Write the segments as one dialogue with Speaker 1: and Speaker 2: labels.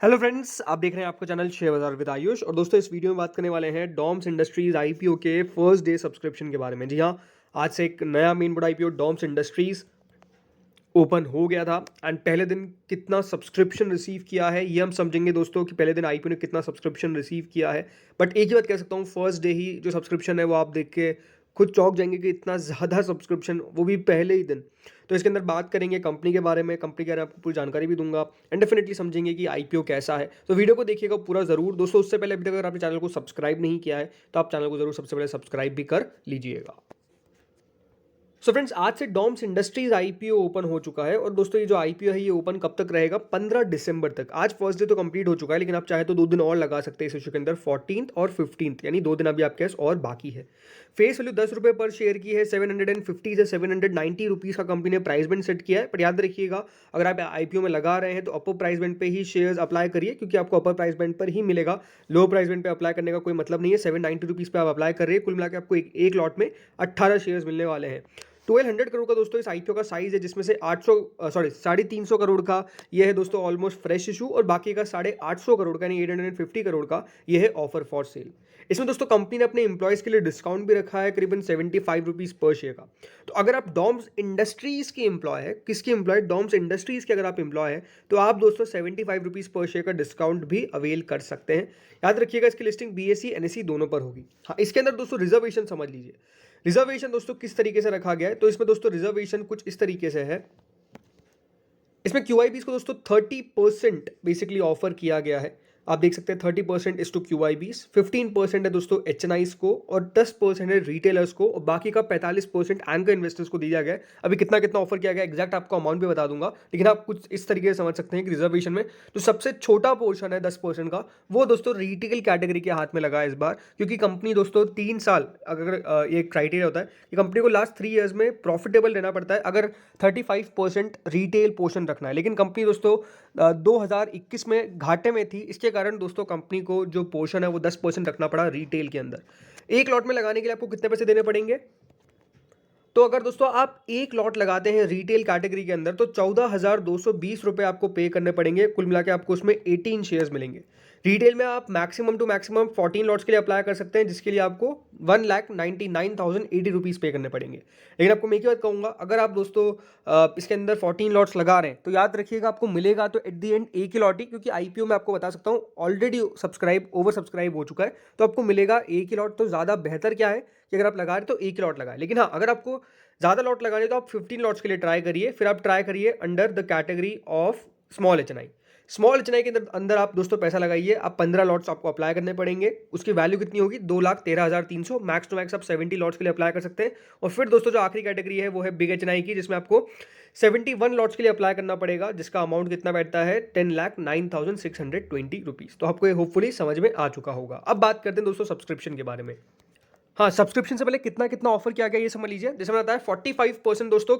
Speaker 1: Hello friends, आप देख रहे हैं आपका चैनल शेयर बाजार विद आयुष। और दोस्तों, इस वीडियो में बात करने वाले हैं डॉम्स इंडस्ट्रीज आईपीओ के फर्स्ट डे सब्सक्रिप्शन के बारे में। जी हाँ, आज से एक नया main board IPO DOMS Industries open हो गया था एंड पहले दिन कितना सब्सक्रिप्शन रिसीव किया है ये हम समझेंगे दोस्तों कि पहले दिन आईपीओ ने कितना सब्सक्रिप्शन रिसीव किया है। बट एक ही बात कह सकता हूँ, फर्स्ट डे ही जो सब्सक्रिप्शन है वो आप देख के खुद चौंक जाएंगे कि इतना ज़्यादा सब्सक्रिप्शन, वो भी पहले ही दिन। तो इसके अंदर बात करेंगे कंपनी के बारे में, कंपनी के बारे में आपको पूरी जानकारी भी दूंगा एंड डेफिनेटली समझेंगे कि आईपीओ कैसा है। तो वीडियो को देखिएगा पूरा ज़रूर दोस्तों। उससे पहले अभी तक अगर आपने चैनल को सब्सक्राइब नहीं किया है तो आप चैनल को ज़रूर सबसे पहले सब्सक्राइब भी कर लीजिएगा। सो फ्रेंड्स, आज से डॉम्स इंडस्ट्रीज आईपीओ ओपन हो चुका है। और दोस्तों, ये जो आईपीओ है ये ओपन कब तक रहेगा? 15 दिसंबर तक। आज फर्स्ट डे तो कंप्लीट हो चुका है, लेकिन आप चाहे तो 2 दिन और लगा सकते हैं इस इशू के अंदर, 14th और 15th, यानी 2 दिन अभी आपके पास और बाकी है। फेस वैल्यू 10 रुपये पर शेयर की है। 750 से 790 रुपीज़ का कंपनी ने प्राइस बैंड सेट किया है। पर याद रखिएगा, अगर आप आईपीओ में लगा रहे हैं तो अपर प्राइस बैंड पे ही शेयर्स अप्लाई करिए, क्योंकि आपको अपर प्राइस बैंड पर ही मिलेगा। लो प्राइस बैंड पे अप्लाई करने का कोई मतलब नहीं है। 790 रुपीज़ पे आप अप्लाई कर रहे हैं, कुल मिला के आपको एक लॉट में 18 शेयर्स मिलने वाले हैं। 1200 करोड़ का दोस्तों इस आईपीओ का साइज है, जिसमें से 350 करोड़ का ये है दोस्तों ऑलमोस्ट फ्रेश इशू, और बाकी का 850 करोड़ का यानी 850 करोड़ का ये है ऑफर फॉर सेल। इसमें दोस्तों कंपनी ने अपने एम्प्लॉयज के लिए डिस्काउंट भी रखा है करीबन 75 रुपीज़ पर शेयर का। तो अगर आप डॉम्स इंडस्ट्रीज के एम्प्लॉय है, किसके एम्प्लॉय? डॉम्स इंडस्ट्रीज के अगर आप एम्प्लॉय है तो आप दोस्तों 75 रुपीज़ पर शेयर का डिस्काउंट भी अवेल कर सकते हैं। याद रखिएगा, इसकी लिस्टिंग बीएसई एनएसई दोनों पर होगी। हाँ, इसके अंदर दोस्तों रिजर्वेशन समझ लीजिए। रिजर्वेशन दोस्तों किस तरीके से रखा गया है, तो इसमें दोस्तों रिजर्वेशन कुछ इस तरीके से है। इसमें क्यूआईबीज को दोस्तों 30% बेसिकली ऑफर किया गया है। आप देख सकते हैं 30% इज टू क्यूआईबीज, 15% है दोस्तों एचएनआईज को, और 10% है रिटेलर्स को, और बाकी का 45% एंकर इन्वेस्टर्स को दिया गया है। अभी कितना कितना ऑफर किया गया एग्जैक्ट आपको अमाउंट भी बता दूंगा, लेकिन आप कुछ इस तरीके से समझ सकते हैं कि रिजर्वेशन में जो सबसे छोटा पोर्शन है 10% का, वो दोस्तों रिटेल कैटेगरी के हाथ में लगा है इस बार। क्योंकि कंपनी दोस्तों 3 साल, अगर ये क्राइटेरिया होता है कि कंपनी को लास्ट 3 ईयर्स में प्रॉफिटेबल रहना पड़ता है अगर 35% रिटेल पोर्शन रखना है। लेकिन कंपनी दोस्तों 2021 में घाटे में थी, इसके कारण दोस्तों कंपनी को जो पोर्शन है वो 10% रखना पड़ा रिटेल के अंदर। एक लॉट में लगाने के लिए आपको कितने पैसे देने पड़ेंगे? तो अगर दोस्तों आप एक लॉट लगाते हैं रिटेल कैटेगरी के अंदर तो 14,220 रुपये आपको पे करने पड़ेंगे। कुल मिला के आपको उसमें 18 शेयर्स मिलेंगे। रिटेल में आप मैक्सिमम टू मैक्सिमम 14 लॉट्स के लिए अप्लाई कर सकते हैं, जिसके लिए आपको 1,99,080 रुपीज़ पे करने पड़ेंगे। लेकिन आपको मैं एक ही बात कहूँगा, अगर आप दोस्तों इसके अंदर 14 लॉट्स लगा रहे हैं तो याद रखिएगा आपको मिलेगा तो एट द एंड एक ही लॉट ही, क्योंकि आईपीओ में आपको बता सकता हूँ ऑलरेडी ओवर सब्सक्राइब हो चुका है। तो आपको मिलेगा एक ही लॉट। तो ज़्यादा बेहतर क्या है कि अगर आप लगा रहे तो एक ही लॉट लगाए। लेकिन हाँ, अगर आपको ज़्यादा लॉट लगाने तो आप 15 लॉट्स के लिए ट्राई करिए। फिर आप ट्राई करिए under the category of small HNI. Small HNI के अंदर आप दोस्तों पैसा लगाइए। आप 15 लॉट्स आपको अप्लाई करने पड़ेंगे। उसकी वैल्यू कितनी होगी? 2,13,300। मैक्स टू मैक्स आप 70 लॉट्स के लिए अप्लाई कर सकते हैं। और फिर दोस्तों जो आखिरी कैटेगरी है वो है बिग एचएनआई की, जिसमें आपको 71 लॉट्स के लिए अप्लाई करना पड़ेगा, जिसका अमाउंट कितना बैठता है? 10,09,620 रुपीज़। तो आपको ये होपफुली समझ में आ चुका होगा। अब बात करते हैं दोस्तों सब्सक्रिप्शन के बारे में। हाँ, सब्सक्रिप्शन से पहले कितना कितना ऑफर किया गया ये समझ लीजिए। जैसे मैंने बताया 45% दोस्तों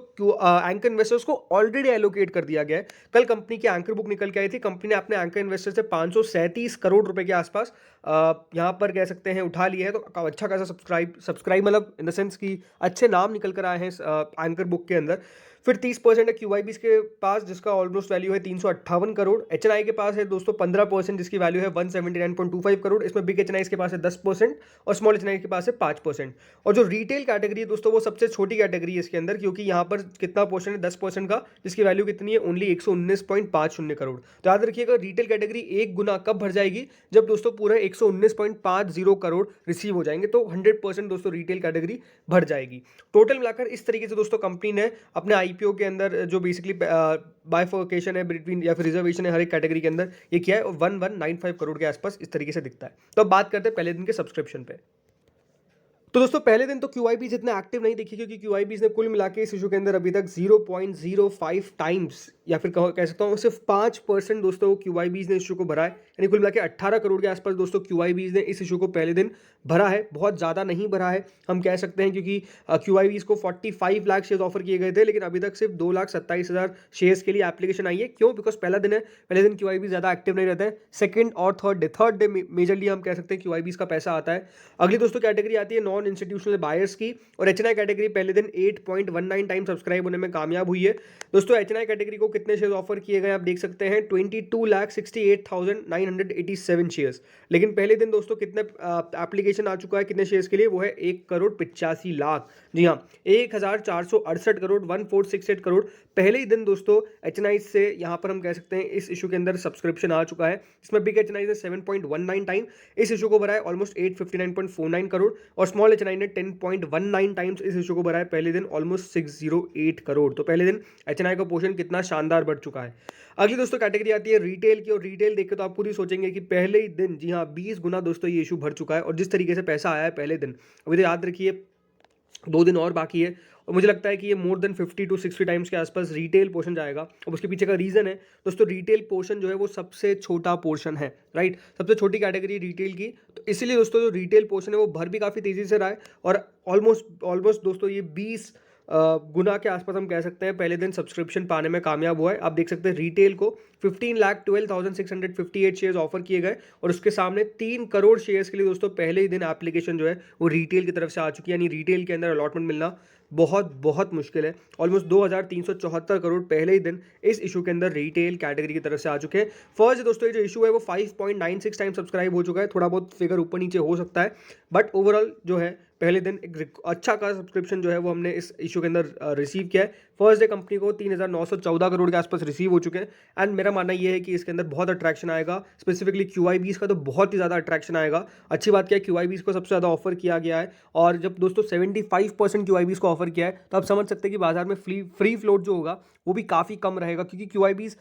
Speaker 1: एंकर इन्वेस्टर्स को ऑलरेडी एलोकेट कर दिया गया है। कल कंपनी की एंकर बुक निकल के आई थी। कंपनी ने अपने एंकर इन्वेस्टर से 537 करोड़ रुपए के आसपास यहाँ पर कह सकते हैं उठा लिए हैं। तो अच्छा खासा सब्सक्राइब मतलब इन द सेंस कि अच्छे नाम निकल कर आए हैं एंकर बुक के अंदर। फिर 30% है क्यूआईबीज के पास, जिसका ऑलमोस्ट वैल्यू है 358 करोड़। एचएनआई के पास है दोस्तों 15%, जिसकी वैल्यू है 179.25 करोड़। इसमें बिग एचएनआई के पास है 10% और स्मॉल एचएनआई के पास है 5%। और जो रिटेल कैटेगरी है दोस्तों वो सबसे छोटी कैटेगरी है इसके अंदर, क्योंकि यहाँ पर कितना पोर्शन है? 10% का, जिसकी वैल्यू कितनी है? ओनली 119.50 करोड़। तो याद रखिएगा, रिटेल कैटेगरी एक गुना कब भर जाएगी? जब दोस्तों पूरे 119.50 करोड़ रिसीव हो जाएंगे, तो 100% दोस्तों रिटेल कैटेगरी भर जाएगी। टोटल मिलाकर इस तरीके से दोस्तों कंपनी ने अपने आईपीओ के अंदर जो बेसिकली बाइफर्केशन है बिटवीन या फिर रिजर्वेशन है हर एक कैटेगरी के अंदर, ये किया है। और 1195 करोड़ के आसपास इस तरीके से दिखता है। तो अब बात करते हैं पहले दिन के सब्सक्रिप्शन पे। तो दोस्तों पहले दिन तो क्यूआईबीज इतने एक्टिव नहीं दिखी, क्योंकि क्यूआईबीज ने कुल मिला के इस इशू के अंदर अभी तक 0.05 टाइम्स या फिर कह सकता हूँ सिर्फ 5% दोस्तों क्यूआईबीज ने इशू को भरा है। यानी कुल मिला के 18 करोड़ के आसपास दोस्तों क्यूआईबीज ने इस इशू को पहले दिन भरा है। बहुत ज़्यादा नहीं भरा है हम कह सकते हैं, क्योंकि क्यूआईबीज को 45 लाख शेयर ऑफर किए गए थे, लेकिन अभी तक सिर्फ 2,27,000 शेयर्स के लिए एप्लीकेशन आई है। क्यों? बिकॉज पहला दिन है, पहले दिन क्यूआईबीज ज़्यादा एक्टिव नहीं रहते हैं। सेकंड और थर्ड डे मेजरली हम कह सकते हैं क्यूआईबीज का पैसा आता है। अगली दोस्तों कैटेगरी आती है नॉन ऑन इंस्टीट्यूशनल बायर्स की, और एचएनआई कैटेगरी पहले दिन 8.19 टाइम सब्सक्राइब होने में कामयाब हुई है। दोस्तों एचएनआई कैटेगरी को कितने शेयर ऑफर किए गए आप देख सकते हैं, 22,68,987 शेयर्स। लेकिन पहले दिन दोस्तों कितने एप्लीकेशन आ चुका है कितने शेयर्स के लिए, वो है 1,85,00,000। जी हाँ, 1,468 करोड़ 1,468 करोड़ पहले ही दिन दोस्तों एचएनआई से यहाँ पर हम कह सकते हैं इस इशू के अंदर सब्सक्रिप्शन आ चुका है। इसमें बिग एचएनआई ने 7.19 टाइम इस इशू को भरा है, ऑलमोस्ट 859.49 करोड़, और स्मॉल एचएनआई ने 10.19 टाइम्स इस इशू को भरा है पहले दिन, ऑलमोस्ट 608 करोड़। तो पहले दिन एचएनआई का पोर्शन कितना शानदार बढ़ चुका है। अगली दोस्तों कैटेगरी आती है रिटेल की, और रिटेल देख के तो आप पूरी सोचेंगे कि पहले ही दिन, जी हाँ, 20 गुना दोस्तों ये इशू भर चुका है, और जिस तरीके से पैसा आया है पहले दिन, अभी तो याद रखिए 2 दिन और बाकी है, और मुझे लगता है कि ये मोर देन 50 to 60 टाइम्स के आसपास रिटेल पोर्शन जाएगा। और उसके पीछे का रीज़न है दोस्तों, रिटेल पोर्शन जो है वो सबसे छोटा पोर्शन है, राइट, सबसे छोटी कैटेगरी रिटेल की, तो इसीलिए दोस्तों जो रिटेल पोर्शन है वो भर भी काफ़ी तेज़ी से रहा है, और ऑलमोस्ट दोस्तों ये 20 गुना के आसपास हम कह सकते हैं पहले दिन सब्सक्रिप्शन पाने में कामयाब हुआ है। आप देख सकते हैं रिटेल को 15,12,658 शेयर्स ऑफर किए गए, और उसके सामने 3 करोड़ शेयर्स के लिए दोस्तों पहले ही दिन एप्लीकेशन जो है वो रिटेल की तरफ से आ चुकी है, यानी रिटेल के अंदर अलॉटमेंट मिलना बहुत बहुत मुश्किल है। ऑलमोस्ट 2,374 करोड़ पहले ही दिन इस इशू के अंदर रिटेल कैटेगरी की तरफ से आ चुके हैं। फर्स्ट दोस्तों ये जो इशू है वो 5.96 टाइम सब्सक्राइब हो चुका है, थोड़ा बहुत फिगर ऊपर नीचे हो सकता है, बट ओवरऑल जो है पहले दिन एक अच्छा का सब्सक्रिप्शन जो है वो हमने इस इशू के अंदर रिसीव किया है। फर्स्ट डे कंपनी को 3,914 करोड़ के आसपास रिसीव हो चुके हैं, एंड मेरा मानना ये है कि इसके अंदर बहुत अट्रैक्शन आएगा, स्पेसिफिकली QIBs का तो बहुत ही ज़्यादा अट्रैक्शन आएगा। अच्छी बात क्या है, QIBs को सबसे ज़्यादा ऑफर किया गया है, और जब दोस्तों 75% QIBs को ऑफर किया है तो आप समझ सकते हैं कि बाजार में फ्री फ्लोट जो होगा वो भी काफ़ी कम रहेगा, क्योंकि QIBs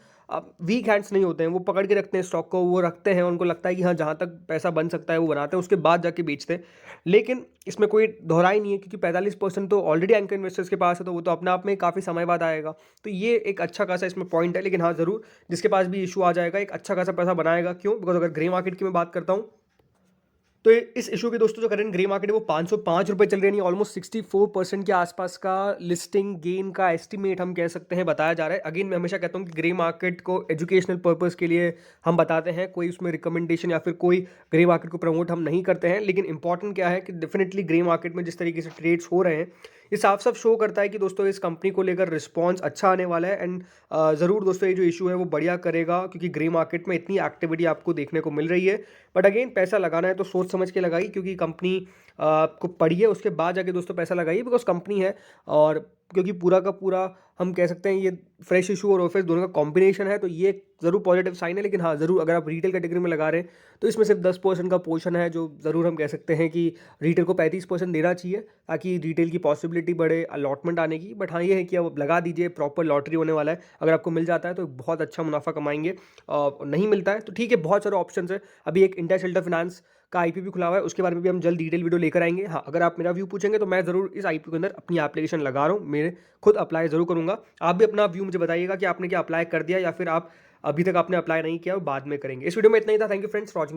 Speaker 1: वीक हैंड्स नहीं होते हैं, वो पकड़ के रखते हैं स्टॉक को, वो रखते हैं, उनको लगता है कि हाँ जहाँ तक पैसा बन सकता है वो बनाते हैं, उसके बाद जाके बेचते हैं। लेकिन इसमें कोई दोहराई नहीं है, क्योंकि 45% तो ऑलरेडी एंकर इन्वेस्टर्स के पास है, तो वो तो अपने आप में काफ़ी समय बाद आएगा, तो ये एक अच्छा खासा इसमें पॉइंट है। लेकिन हाँ ज़रूर जिसके पास भी इशू आ जाएगा एक अच्छा खासा पैसा बनाएगा, क्यों, बिकॉज अगर ग्रे मार्केट की मैं बात करता हूँ तो इस इशू की दोस्तों जो करंट ग्रे मार्केट है वो 505 रुपये चल रही है, ऑलमोस्ट 64% के आसपास का लिस्टिंग गेन का एस्टिमेट हम कह सकते हैं बताया जा रहा है। अगेन मैं हमेशा कहता हूँ कि ग्रे मार्केट को एजुकेशनल पर्पस के लिए हम बताते हैं, कोई उसमें रिकमेंडेशन या फिर कोई ग्रे मार्केट को प्रमोट हम नहीं करते हैं। लेकिन इंपॉर्टेंट क्या है कि डेफिनेटली ग्रे मार्केट में जिस तरीके से ट्रेड्स हो रहे हैं ये साफ साफ शो करता है कि दोस्तों इस कंपनी को लेकर रिस्पॉन्स अच्छा आने वाला है, एंड ज़रूर दोस्तों ये जो इशू है वो बढ़िया करेगा, क्योंकि ग्रे मार्केट में इतनी एक्टिविटी आपको देखने को मिल रही है। बट अगेन पैसा लगाना है तो सोच समझ के लगाई, क्योंकि कंपनी को पढ़िए उसके बाद जाके दोस्तों पैसा लगाइए, बिकॉज कंपनी है, और क्योंकि पूरा का पूरा हम कह सकते हैं ये फ्रेश इशू और ऑफिस दोनों का कॉम्बिनेशन है, तो ये ज़रूर पॉजिटिव साइन है। लेकिन हाँ ज़रूर अगर आप रिटेल कैटेगरी में लगा रहे हैं तो इसमें सिर्फ 10% का पोर्शन है, जो ज़रूर हम कह सकते हैं कि रिटेल को 35% देना चाहिए, ताकि रिटेल की पॉसिबिलिटी बढ़े अलॉटमेंट आने की। बट हाँ ये है कि अब लगा दीजिए, प्रॉपर लॉटरी होने वाला है, अगर आपको मिल जाता है तो बहुत अच्छा मुनाफा कमाएंगे, नहीं मिलता है तो ठीक है, बहुत सारे ऑप्शन है। अभी एक इंडिया शेल्टर फाइनेंस का आईपीओ भी खुला हुआ है, उसके बारे में भी हम जल्द डिटेल वीडियो लेकर आएंगे। हाँ अगर आप मेरा व्यू पूछेंगे तो मैं ज़रूर इस आईपीओ के अंदर अपनी एप्लीकेशन लगा रहा हूँ, मेरे खुद अप्लाई ज़रूर करूँगा। आप भी अपना व्यू मुझे बताइएगा कि आपने क्या अप्लाई कर दिया, या फिर आप अभी तक आपने अप्लाई नहीं किया और बाद में करेंगे। इस वीडियो में इतना ही था। Thank you friends for watching.